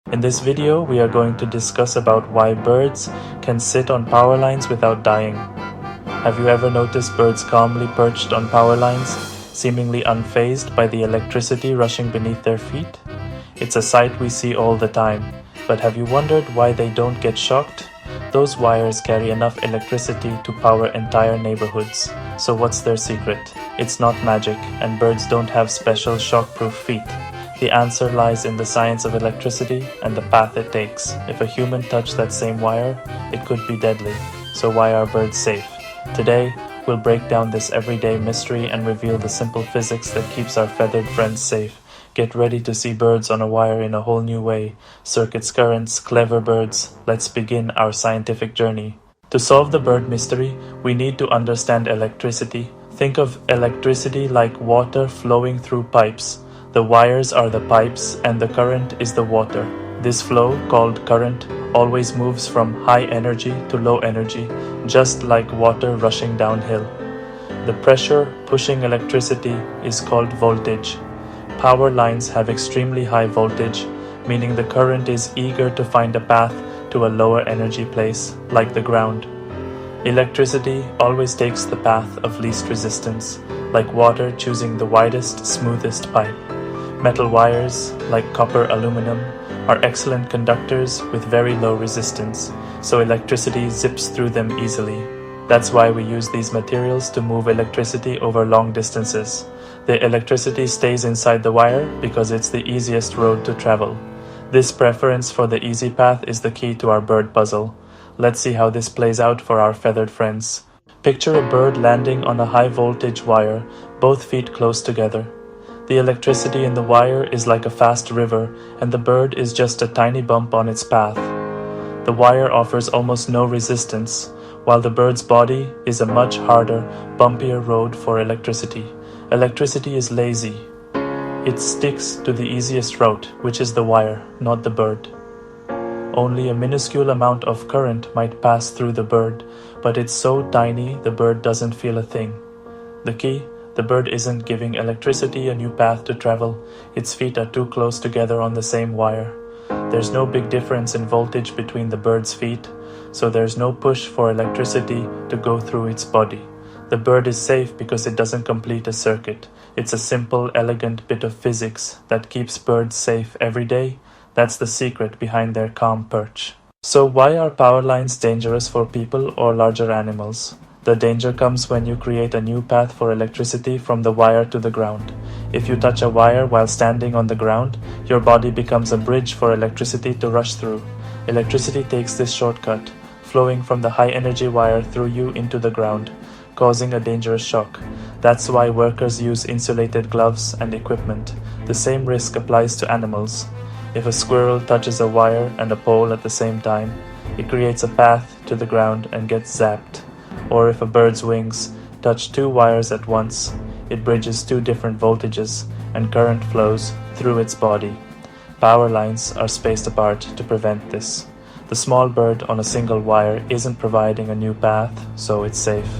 In this video, we are going to discuss about why birds can sit on power lines without dying. Have you ever noticed birds calmly perched on power lines, seemingly unfazed by the electricity rushing beneath their feet? It's a sight we see all the time, but have you wondered why they don't get shocked? Those wires carry enough electricity to power entire neighborhoods. So what's their secret? It's not magic, and birds don't have special shock-proof feet. The answer lies in the science of electricity and the path it takes. If a human touched that same wire, it could be deadly. So why are birds safe? Today, we'll break down this everyday mystery and reveal the simple physics that keeps our feathered friends safe. Get ready to see birds on a wire in a whole new way. Circuits, currents, clever birds. Let's begin our scientific journey. To solve the bird mystery, we need to understand electricity. Think of electricity like water flowing through pipes. The wires are the pipes and the current is the water. This flow, called current, always moves from high energy to low energy, just like water rushing downhill. The pressure pushing electricity is called voltage. Power lines have extremely high voltage, meaning the current is eager to find a path to a lower energy place, like the ground. Electricity always takes the path of least resistance, like water choosing the widest, smoothest pipe. Metal wires, like copper, aluminum, are excellent conductors with very low resistance, so electricity zips through them easily. That's why we use these materials to move electricity over long distances. The electricity stays inside the wire because it's the easiest road to travel. This preference for the easy path is the key to our bird puzzle. Let's see how this plays out for our feathered friends. Picture a bird landing on a high voltage wire, both feet close together. The electricity in the wire is like a fast river, and the bird is just a tiny bump on its path. The wire offers almost no resistance, while the bird's body is a much harder, bumpier road for electricity. Electricity is lazy. It sticks to the easiest route, which is the wire, not the bird. Only a minuscule amount of current might pass through the bird, but it's so tiny the bird doesn't feel a thing. The key? The bird isn't giving electricity a new path to travel. Its feet are too close together on the same wire. There's no big difference in voltage between the bird's feet, so there's no push for electricity to go through its body. The bird is safe because it doesn't complete a circuit. It's a simple, elegant bit of physics that keeps birds safe every day. That's the secret behind their calm perch. So why are power lines dangerous for people or larger animals? The danger comes when you create a new path for electricity from the wire to the ground. If you touch a wire while standing on the ground, your body becomes a bridge for electricity to rush through. Electricity takes this shortcut, flowing from the high-energy wire through you into the ground, causing a dangerous shock. That's why workers use insulated gloves and equipment. The same risk applies to animals. If a squirrel touches a wire and a pole at the same time, it creates a path to the ground and gets zapped. Or if a bird's wings touch two wires at once, it bridges two different voltages and current flows through its body. Power lines are spaced apart to prevent this. The small bird on a single wire isn't providing a new path, so it's safe.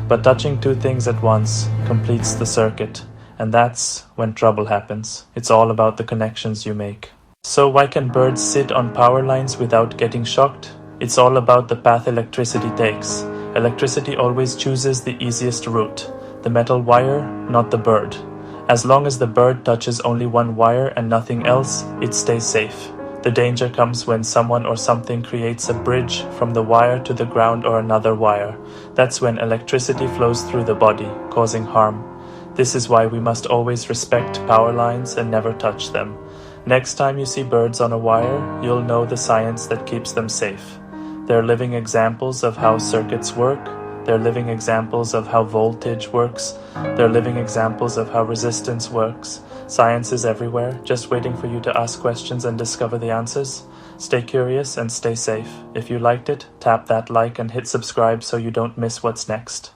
But touching two things at once completes the circuit, and that's when trouble happens. It's all about the connections you make. So why can birds sit on power lines without getting shocked? It's all about the path electricity takes. Electricity always chooses the easiest route, the metal wire, not the bird. As long as the bird touches only one wire and nothing else, it stays safe. The danger comes when someone or something creates a bridge from the wire to the ground or another wire. That's when electricity flows through the body, causing harm. This is why we must always respect power lines and never touch them. Next time you see birds on a wire, you'll know the science that keeps them safe. They're living examples of how circuits work. They're living examples of how voltage works. They're living examples of how resistance works. Science is everywhere, just waiting for you to ask questions and discover the answers. Stay curious and stay safe. If you liked it, tap that like and hit subscribe so you don't miss what's next.